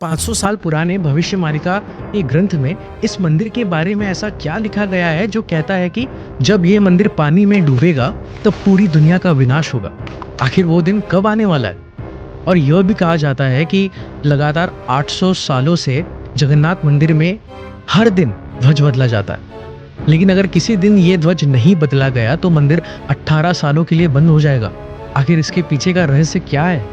500 साल पुराने भविष्यवाणी ये ग्रंथ में इस मंदिर के बारे में ऐसा क्या लिखा गया है जो कहता है कि जब ये मंदिर पानी में डूबेगा तब पूरी दुनिया का विनाश होगा। आखिर वो दिन कब आने वाला है? और यह भी कहा जाता है कि लगातार 800 सालों से जगन्नाथ मंदिर में हर दिन ध्वज बदला जाता है, लेकिन अगर किसी दिन ये ध्वज नहीं बदला गया तो मंदिर 18 सालों के लिए बंद हो जाएगा। आखिर इसके पीछे का रहस्य क्या है?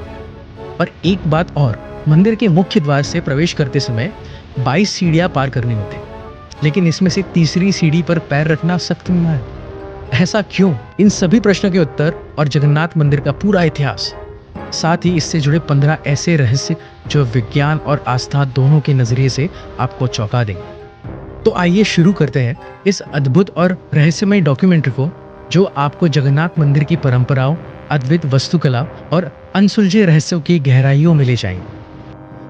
और एक बात और, मंदिर के मुख्य द्वार से प्रवेश करते समय 22 सीढ़ियां पार करनी होती, लेकिन इसमें से तीसरी सीढ़ी पर पैर रखना सख्त मना है। ऐसा क्यों? इन सभी प्रश्नों के उत्तर और जगन्नाथ मंदिर का पूरा इतिहास, साथ ही इससे जुड़े 15 ऐसे रहस्य जो विज्ञान और आस्था दोनों के नजरिए से आपको चौंका देंगे। तो आइए शुरू करते हैं इस अद्भुत और रहस्यमय डॉक्यूमेंट्री को, जो आपको जगन्नाथ मंदिर की परंपराओं, अद्भुत वास्तुकला और अनसुलझे रहस्यों की गहराइयों में ले जाएंगे।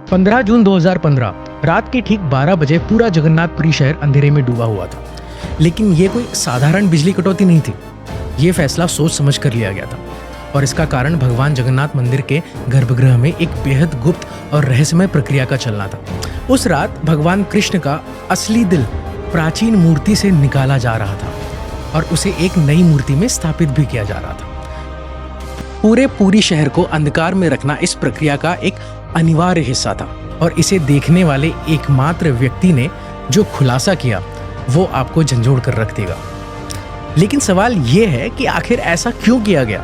15 जून 2015 रात के ठीक 12 बजे पूरा जगन्नाथपुरी शहर अंधेरे में डूबा हुआ था। लेकिन ये कोई साधारण बिजली कटौती नहीं थी। ये फैसला सोच समझ कर लिया गया था, और इसका कारण भगवान जगन्नाथ मंदिर के गर्भगृह में एक बेहद गुप्त और रहस्यमय प्रक्रिया का चलना था। उस रात भगवान कृष्ण का असली दिल प्राचीन मूर्ति से निकाला जा रहा था और उसे एक नई मूर्ति में स्थापित भी किया जा रहा था। पूरी शहर को अंधकार में रखना इस प्रक्रिया का एक अनिवार्य हिस्सा था, और इसे देखने वाले एकमात्र व्यक्ति ने जो खुलासा किया वो आपको झंझोड़ कर रख देगा। लेकिन सवाल ये है कि आखिर ऐसा क्यों किया गया?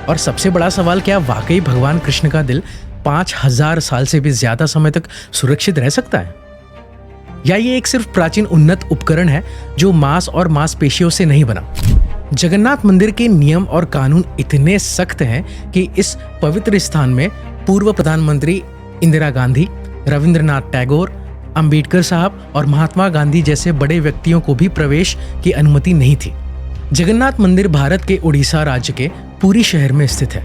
और सबसे बड़ा सवाल, क्या वाकई भगवान कृष्ण का दिल 5000 साल से भी ज्यादा समय तक सुरक्षित रह सकता है, या ये एक सिर्फ प्राचीन उन्नत उपकरण है जो मांस और मांसपेशियों से नहीं बना? जगन्नाथ मंदिर के नियम और कानून इतने सख्त हैं कि इस पवित्र स्थान में पूर्व प्रधानमंत्री इंदिरा गांधी, रविंद्रनाथ टैगोर, अंबेडकर साहब और महात्मा गांधी जैसे बड़े व्यक्तियों को भी प्रवेश की अनुमति नहीं थी। जगन्नाथ मंदिर भारत के उड़ीसा राज्य के पुरी शहर में स्थित है,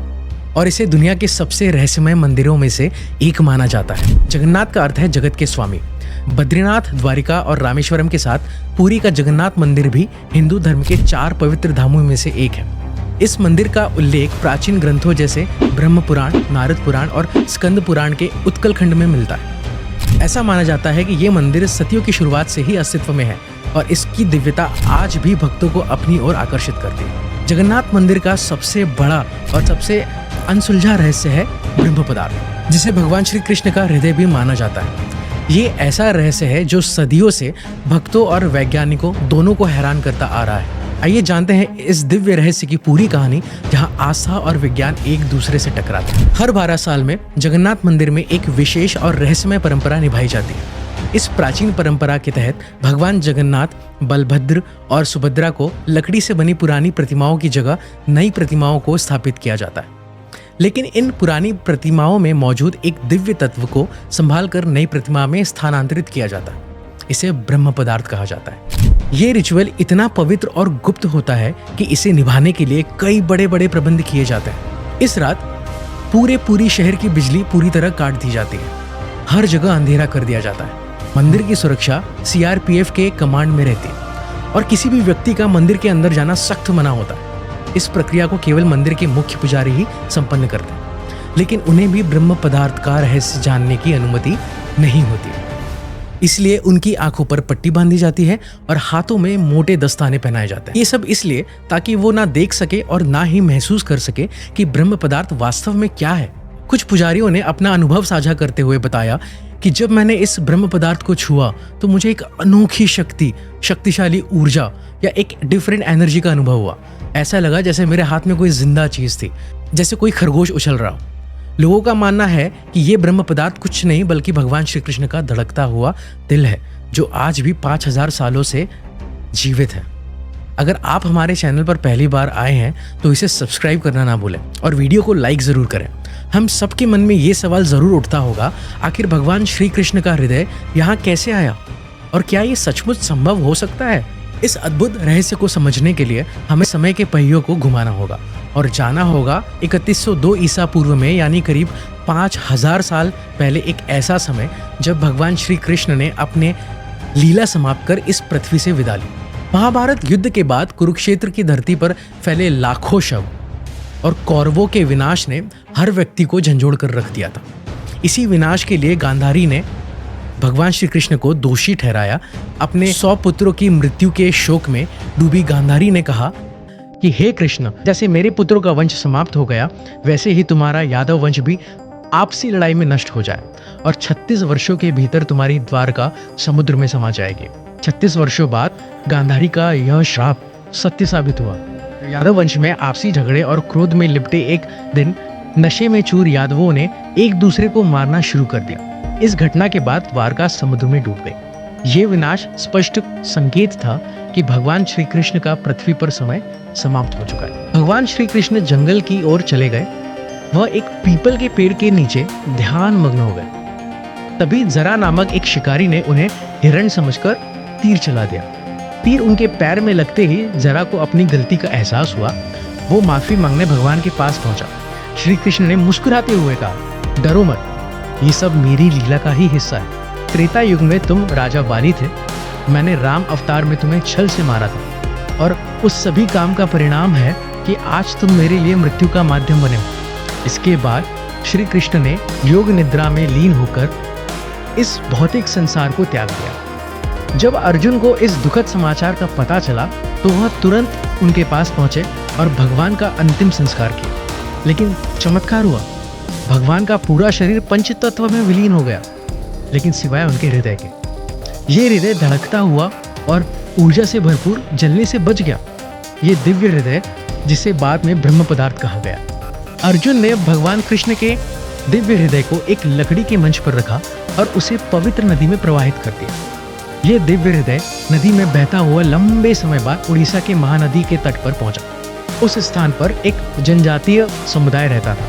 और इसे दुनिया के सबसे रहस्यमय मंदिरों में से एक माना जाता है। जगन्नाथ का अर्थ है जगत के स्वामी। बद्रीनाथ, द्वारिका और रामेश्वरम के साथ पुरी का जगन्नाथ मंदिर भी हिंदू धर्म के 4 पवित्र धामों में से एक है। इस मंदिर का उल्लेख प्राचीन ग्रंथों जैसे ब्रह्म पुराण, नारद पुराण और स्कंद पुराण के उत्कल खंड में मिलता है। ऐसा माना जाता है कि ये मंदिर सदियों की शुरुआत से ही अस्तित्व में है, और इसकी दिव्यता आज भी भक्तों को अपनी ओर आकर्षित करती है। जगन्नाथ मंदिर का सबसे बड़ा और सबसे अनसुलझा रहस्य है ब्रह्म पदार्थ, जिसे भगवान श्री कृष्ण का हृदय भी माना जाता है। ये ऐसा रहस्य है जो सदियों से भक्तों और वैज्ञानिकों दोनों को हैरान करता आ रहा है। आइए जानते हैं इस दिव्य रहस्य की पूरी कहानी, जहां आस्था और विज्ञान एक दूसरे से टकराते हैं। हर 12 साल में जगन्नाथ मंदिर में एक विशेष और रहस्यमय परंपरा निभाई जाती है। इस प्राचीन परंपरा के तहत भगवान जगन्नाथ, बलभद्र और सुभद्रा को लकड़ी से बनी पुरानी प्रतिमाओं की जगह नई प्रतिमाओं को स्थापित किया जाता है। लेकिन इन पुरानी प्रतिमाओं में मौजूद एक दिव्य तत्व को संभाल कर नई प्रतिमा में स्थानांतरित किया जाता है। इसे ब्रह्म पदार्थ कहा जाता है। ये रिचुअल इतना पवित्र और गुप्त होता है कि इसे निभाने के लिए कई बड़े बड़े प्रबंध किए जाते हैं। इस रात पूरी शहर की बिजली पूरी तरह काट दी जाती है। हर जगह अंधेरा कर दिया जाता है। मंदिर की सुरक्षा CRPF के कमांड में रहती है, और किसी भी व्यक्ति का मंदिर के अंदर जाना सख्त मना होता है। इस प्रक्रिया को केवल मंदिर के मुख्य पुजारी ही संपन्न करते हैं, लेकिन उन्हें भी ब्रह्म पदार्थ का रहस्य जानने की अनुमति नहीं होती। इसलिए उनकी आंखों पर पट्टी बांधी जाती है और हाथों में मोटे दस्ताने पहनाए जाते हैं। ये सब इसलिए ताकि वो ना देख सके और ना ही महसूस कर सके कि ब्रह्म पदार्थ वास्तव में क्या है। कुछ पुजारियों ने अपना अनुभव साझा करते हुए बताया कि जब मैंने इस ब्रह्म पदार्थ को छुआ तो मुझे एक अनोखी शक्तिशाली ऊर्जा या एक डिफरेंट एनर्जी का अनुभव हुआ। ऐसा लगा जैसे मेरे हाथ में कोई जिंदा चीज थी, जैसे कोई खरगोश उछल रहा हो। लोगों का मानना है कि ये ब्रह्म पदार्थ कुछ नहीं बल्कि भगवान श्री कृष्ण का धड़कता हुआ दिल है, जो आज भी 5000 सालों से जीवित है। अगर आप हमारे चैनल पर पहली बार आए हैं तो इसे सब्सक्राइब करना ना भूलें, और वीडियो को लाइक जरूर करें। हम सबके मन में ये सवाल जरूर उठता होगा, आखिर भगवान श्री कृष्ण का हृदय यहाँ कैसे आया, और क्या ये सचमुच संभव हो सकता है? इस अद्भुत रहस्य को समझने के लिए हमें समय के पहियों को घुमाना होगा और जाना होगा 3102 ईसा पूर्व में, यानी करीब 5000 साल पहले, एक ऐसा समय जब भगवान श्री कृष्ण ने अपने लीला समाप्त कर इस पृथ्वी से विदा ली। महाभारत युद्ध के बाद कुरुक्षेत्र की धरती पर फैले लाखों शव और कौरवों के विनाश ने हर व्यक्ति को झंझोड़ कर रख दिया था। इसी विनाश के लिए गांधारी ने भगवान श्री कृष्ण को दोषी ठहराया। अपने 100 पुत्रों की मृत्यु के शोक में डूबी गांधारी ने कहा कि हे कृष्ण, जैसे मेरे पुत्रों का वंश समाप्त हो गया, वैसे ही तुम्हारा यादव वंश भी आपसी लड़ाई में नष्ट हो जाए और 36 वर्षों के भीतर तुम्हारी द्वारका समुद्र में समा जाएगी। 36 वर्षों बाद गांधारी का यह श्राप सत्य साबित हुआ। यादव वंश में आपसी झगड़े और क्रोध में लिपटे एक दिन नशे में चूर यादवों ने एक दूसरे को मारना शुरू कर दिया। इस घटना के बाद द्वारका समुद्र में डूब गई। ये विनाश स्पष्ट संकेत था कि भगवान श्री कृष्ण का पृथ्वी पर समय समाप्त हो चुका है। भगवान श्री कृष्ण जंगल की ओर चले गए। वह एक पीपल के पेड़ के नीचे ध्यान मग्न हो गए। तभी जरा नामक एक शिकारी ने उन्हें हिरण समझकर तीर चला दिया। तीर उनके पैर में लगते ही जरा को अपनी गलती का एहसास हुआ। वो माफी मांगने भगवान के पास पहुंचा। श्री कृष्ण ने मुस्कुराते हुए कहा, डरो मत, ये सब मेरी लीला का ही हिस्सा है। त्रेता युग में तुम राजा बाली थे। मैंने राम अवतार में तुम्हें छल से मारा था और उस सभी काम का परिणाम है कि आज तुम मेरे लिए मृत्यु का माध्यम बने हो। इसके बाद श्री कृष्ण ने योग निद्रा में लीन होकर इस भौतिक संसार को त्याग दिया। जब अर्जुन को इस दुखद समाचार का पता चला तो वह तुरंत उनके पास पहुंचे और भगवान का अंतिम संस्कार किया। लेकिन चमत्कार हुआ, भगवान का पूरा शरीर पंच तत्व में विलीन हो गया, लेकिन सिवाय उनके हृदय के। ये हृदय धड़कता हुआ और ऊर्जा से भरपूर जलने से बच गया। ये दिव्य हृदय, जिसे बाद में ब्रह्म पदार्थ कहा गया। अर्जुन ने भगवान कृष्ण के दिव्य हृदय को एक लकड़ी के मंच पर रखा और उसे पवित्र नदी में प्रवाहित कर दिया। यह दिव्य हृदय नदी में बहता हुआ लंबे समय बाद उड़ीसा के महानदी के तट पर पहुंचा। उस स्थान पर एक जनजातीय समुदाय रहता था।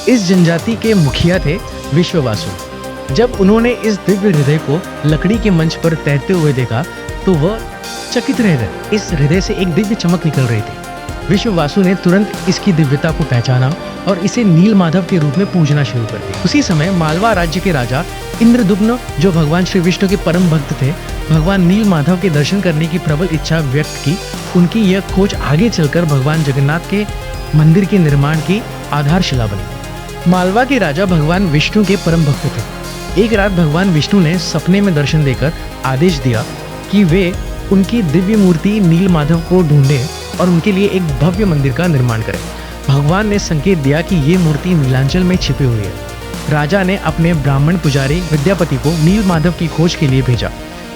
इस जनजाति के मुखिया थे विश्ववासु। जब उन्होंने इस दिव्य हृदय को लकड़ी के मंच पर तैरते हुए देखा तो वह चकित रह गए। इस हृदय से एक दिव्य चमक निकल रही थी। विश्ववासु ने तुरंत इसकी दिव्यता को पहचाना और इसे नील माधव के रूप में पूजना शुरू कर दिया। उसी समय मालवा राज्य के राजा इंद्रदुम्न, जो भगवान श्री विष्णु के परम भक्त थे, भगवान नील माधव के दर्शन करने की प्रबल इच्छा व्यक्त की। उनकी यह खोज आगे चलकर भगवान जगन्नाथ के मंदिर के निर्माण की आधारशिला बनी। मालवा के राजा भगवान विष्णु के परम भक्त थे। एक रात भगवान विष्णु ने सपने में दर्शन देकर आदेश दिया कि वे उनकी दिव्य मूर्ति नील माधव को ढूंढे और उनके लिए एक भव्य मंदिर का निर्माण करें। भगवान ने संकेत दिया कि ये मूर्ति नीलांचल में छिपी हुई है। राजा ने अपने ब्राह्मण पुजारी विद्यापति को नील माधव की खोज के लिए भेजा।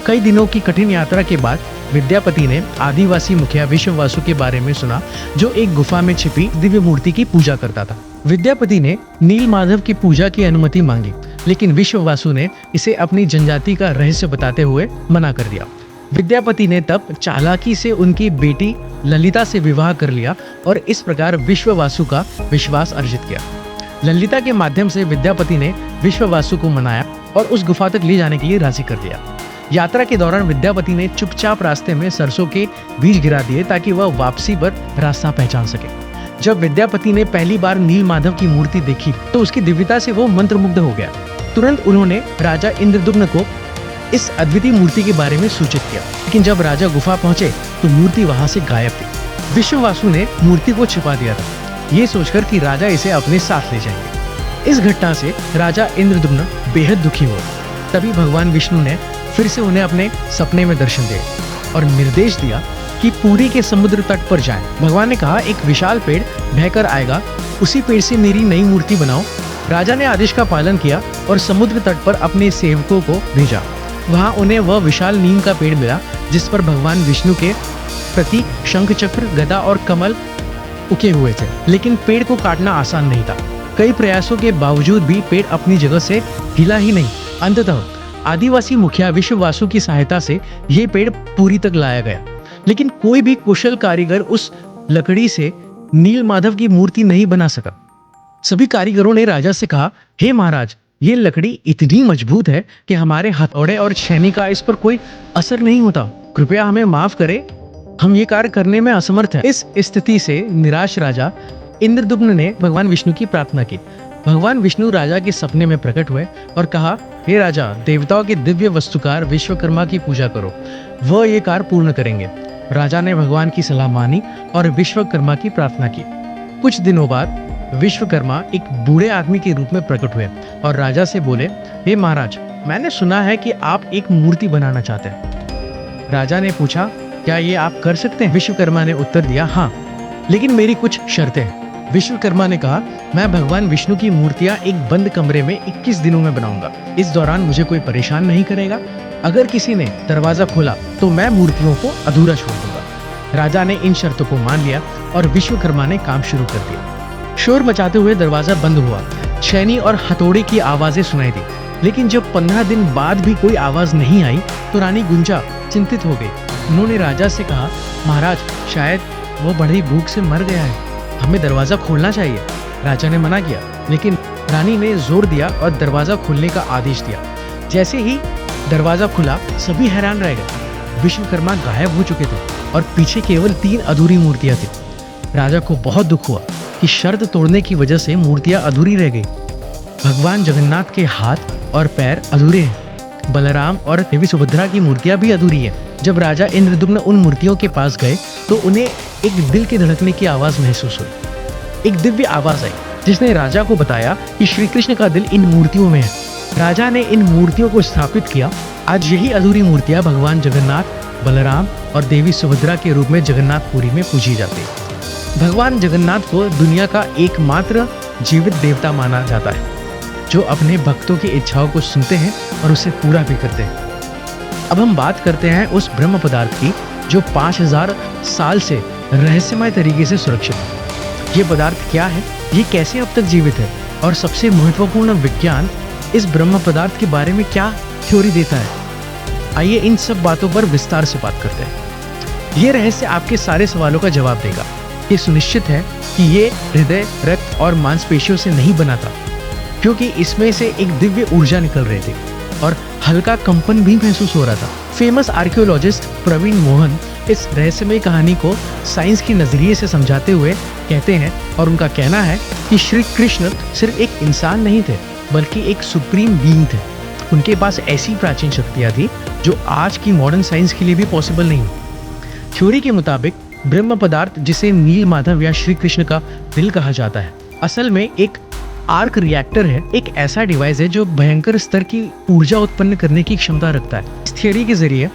कई दिनों की कठिन यात्रा के बाद विद्यापति ने आदिवासी मुखिया विश्ववासु के बारे में सुना, जो एक गुफा में छिपी दिव्य मूर्ति की पूजा करता था। विद्यापति ने नील माधव की पूजा की अनुमति मांगी, लेकिन विश्ववासु ने इसे अपनी जनजाति का रहस्य बताते हुए मना कर दिया। विद्यापति ने तब चालाकी से उनकी बेटी ललिता से विवाह कर लिया और इस प्रकार विश्ववासु का विश्वास अर्जित किया। ललिता के माध्यम से विद्यापति ने विश्ववासु को मनाया और उस गुफा तक ले जाने के लिए राजी कर दिया। यात्रा के दौरान विद्यापति ने चुपचाप रास्ते में सरसों के बीज गिरा दिए ताकि वह वापसी पर रास्ता पहचान सके। जब विद्यापति ने पहली बार नील माधव की मूर्ति देखी तो उसकी दिव्यता से वो मंत्रमुग्ध हो गया। तुरंत उन्होंने राजा इंद्रदुम्न को इस अद्वितीय मूर्ति के बारे में सूचित किया, लेकिन जब राजा गुफा पहुंचे तो मूर्ति वहां से गायब थी। विश्ववासु ने मूर्ति को छिपा दिया था, ये सोचकर कि राजा इसे अपने साथ ले जाएंगे। इस घटना से राजा इंद्रदुम्न बेहद दुखी हुआ। तभी भगवान विष्णु ने फिर से उन्हें अपने सपने में दर्शन दिए और निर्देश दिया कि पुरी के समुद्र तट पर जाएं। भगवान ने कहा, एक विशाल पेड़ बहकर आएगा, उसी पेड़ से मेरी नई मूर्ति बनाओ। राजा ने आदेश का पालन किया और समुद्र तट पर अपने सेवकों को भेजा। वहां उन्हें वह विशाल नीम का पेड़ मिला जिस पर भगवान विष्णु के प्रतीक शंख चक्र, गदा और कमल उके हुए थे। लेकिन पेड़ को काटना आसान नहीं था। कई प्रयासों के बावजूद भी पेड़ अपनी जगह से हिला ही नहीं। अंततः आदिवासी मुखिया विश्ववासु की सहायता से ये पेड़ पुरी तक लाया गया, लेकिन कोई भी कुशल कारीगर उस लकड़ी से नील माधव की मूर्ति नहीं बना सका। सभी कारीगरों ने राजा से कहा, हे महाराज, ये लकड़ी इतनी मजबूत है कि हमारे हथौड़े और छेनी का इस पर कोई असर नहीं होता। कृपया हमें माफ करें, हम ये कार्य करने में असमर्थ हैं। इस स्थिति से निराश राजा इंद्रदुम्न ने भगवान विष्णु की प्रार्थना की। भगवान विष्णु राजा के सपने में प्रकट हुए और कहा, हे राजा, देवताओं के दिव्य वस्तुकार विश्वकर्मा की पूजा करो, वह ये कार्य पूर्ण करेंगे। राजा ने भगवान की सलाह मानी और विश्वकर्मा की प्रार्थना की। कुछ दिनों बाद विश्वकर्मा एक बूढ़े आदमी के रूप में प्रकट हुए और राजा से बोले, हे महाराज, मैंने सुना है कि आप एक मूर्ति बनाना चाहते हैं। राजा ने पूछा, क्या ये आप कर सकते हैं? विश्वकर्मा ने उत्तर दिया, हाँ, लेकिन मेरी कुछ शर्तें हैं। विश्वकर्मा ने कहा, मैं भगवान विष्णु की मूर्तियां एक बंद कमरे में 21 दिनों में बनाऊंगा। इस दौरान मुझे कोई परेशान नहीं करेगा। अगर किसी ने दरवाजा खोला तो मैं मूर्तियों को अधूरा छोड़ दूंगा। राजा ने इन शर्तों को मान लिया और विश्वकर्मा ने काम शुरू कर दिया। शोर मचाते हुए दरवाजा बंद हुआ। छेनी और हथौड़े की आवाजें सुनाई दी, लेकिन जब 15 दिन बाद भी कोई आवाज नहीं आई तो रानी गुंजा चिंतित हो गई। उन्होंने राजा से कहा, महाराज, शायद वो बड़ी भूख से मर गया है, हमें दरवाजा खोलना चाहिए। राजा ने मना किया, लेकिन रानी ने जोर दिया और दरवाजा खोलने का आदेश दिया। जैसे ही दरवाजा खुला, सभी हैरान रह गए। विश्वकर्मा गायब हो चुके थे और पीछे केवल 3 अधूरी मूर्तियां थी। राजा को बहुत दुख हुआ कि शर्त तोड़ने की वजह से मूर्तियां अधूरी रह गई। भगवान जगन्नाथ के हाथ और पैर अधूरे हैं। बलराम और देवी सुभद्रा की मूर्तियां भी अधूरी हैं। जब राजा इंद्रदुम्न उन मूर्तियों के पास गए तो उन्हें एक दिल के धड़कने की आवाज महसूस हुई। एक दिव्य आवाज आई जिसने राजा को बताया कि श्री कृष्ण का दिल इन मूर्तियों में है। राजा ने इन मूर्तियों को स्थापित किया। आज यही अधूरी मूर्तियां भगवान जगन्नाथ, बलराम और देवी सुभद्रा के रूप में जगन्नाथपुरी में पूजी जाती है। भगवान जगन्नाथ को दुनिया का एकमात्र जीवित देवता माना जाता है, जो अपने भक्तों की इच्छाओं को सुनते हैं और उसे पूरा भी करते हैं। अब हम बात करते हैं उस ब्रह्म पदार्थ की जो 5000 साल से रहस्यमय तरीके से सुरक्षित है। ये पदार्थ क्या है, ये कैसे अब तक जीवित है, और सबसे महत्वपूर्ण विज्ञान इस ब्रह्म पदार्थ के बारे में क्या थ्योरी देता है। आइए इन सब बातों पर विस्तार से बात करते हैं। ये रहस्य आपके सारे सवालों का जवाब देगा। ये सुनिश्चित है कि ये हृदय, रक्त और मांसपेशियों से नहीं बना था, क्योंकि इसमें से एक दिव्य ऊर्जा निकल रही थी और हल्का कंपन भी महसूस हो रहा था। फेमस आर्कियोलॉजिस्ट प्रवीण मोहन इस रहस्यमय कहानी को साइंस के नजरिए से समझाते हुए कहते हैं, और उनका कहना है कि श्री कृष्ण सिर्फ एक इंसान नहीं थे, बल्कि एक सुप्रीम बीइंग थे। उनके पास ऐसी प्राचीन शक्तियां थी जो आज की मॉडर्न साइंस के लिए भी पॉसिबल नहीं। थ्योरी के मुताबिक ब्रह्म पदार्थ, जिसे नील माधव या श्री कृष्ण का दिल कहा जाता है, असल में एक आर्क रिएक्टर है। एक ऐसा डिवाइस है जो भयंकर स्तर की ऊर्जा उत्पन्न करने की क्षमता रखता है। इस थ्योरी के जरिए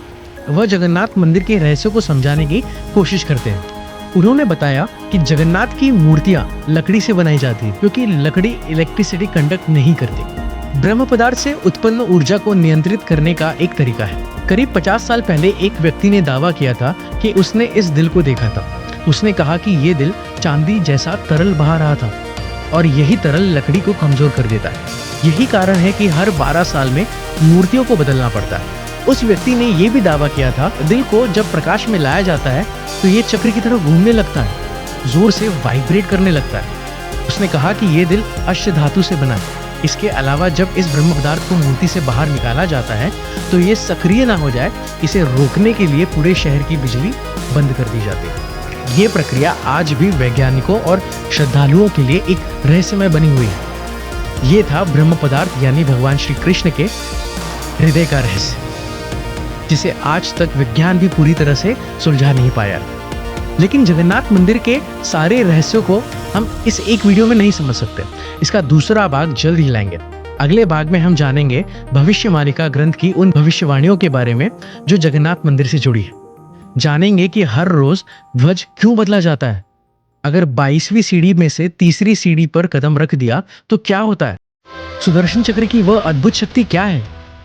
वह जगन्नाथ मंदिर के रहस्यों को समझाने की कोशिश करते हैं। उन्होंने बताया कि जगन्नाथ की मूर्तियां लकड़ी से बनाई जाती है, क्योंकि लकड़ी इलेक्ट्रिसिटी कंडक्ट नहीं करती। ब्रह्म पदार्थ से उत्पन्न ऊर्जा को नियंत्रित करने का एक तरीका है। करीब 50 साल पहले एक व्यक्ति ने दावा किया था कि उसने इस दिल को देखा था। उसने कहा कि ये दिल चांदी जैसा तरल बहा रहा था और यही तरल लकड़ी को कमजोर कर देता है। यही कारण है कि हर 12 साल में मूर्तियों को बदलना पड़ता है। उस व्यक्ति ने यह भी दावा किया था, दिल को जब प्रकाश में लाया जाता है तो ये चक्र की तरह घूमने लगता है, जोर से वाइब्रेट करने लगता है। उसने कहा कि ये दिल अश्व धातु से बना है। इसके अलावा जब इस ब्रह्म पदार्थ को मूर्ति से बाहर निकाला जाता है तो ये सक्रिय ना हो जाए, इसे रोकने के लिए पूरे शहर की बिजली बंद कर दी जाती है। ये प्रक्रिया आज भी वैज्ञानिकों और श्रद्धालुओं के लिए एक रहस्यमय बनी हुई है। ये था ब्रह्म पदार्थ यानी भगवान श्री कृष्ण के हृदय का रहस्य, जिसे आज तक विज्ञान भी पूरी तरह से सुलझा नहीं पाया। लेकिन जगन्नाथ मंदिर के सारे रहस्यों को हम इस एक वीडियो में नहीं समझ सकते। इसका दूसरा भाग जल्द ही लाएंगे। अगले भाग में हम जानेंगे भविष्यवाणिका ग्रंथ की उन भविष्यवाणियों के बारे में जो जगन्नाथ मंदिर से जुड़ी है। जानेंगे कि हर रोज ध्वज क्यों बदला जाता है, अगर 22वीं सीढ़ी में से तीसरी सीढ़ी पर कदम रख दिया तो क्या होता है, सुदर्शन चक्र की वह अद्भुत शक्ति क्या है,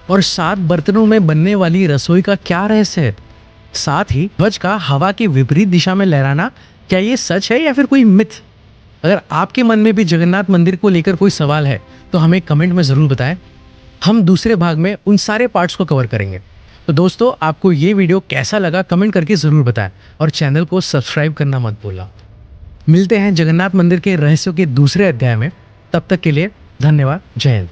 और 7 बर्तनों में बनने वाली रसोई का क्या रहस्य है। साथ ही ध्वज का हवा के विपरीत दिशा में लहराना, क्या ये सच है या फिर कोई मिथ। अगर आपके मन में भी जगन्नाथ मंदिर को लेकर कोई सवाल है तो हमें कमेंट में ज़रूर बताएं। हम दूसरे भाग में उन सारे पार्ट्स को कवर करेंगे। तो दोस्तों, आपको ये वीडियो कैसा लगा कमेंट करके ज़रूर बताएं और चैनल को सब्सक्राइब करना मत भूलना। मिलते हैं जगन्नाथ मंदिर के रहस्यों के दूसरे अध्याय में। तब तक के लिए धन्यवाद। जय हिंद।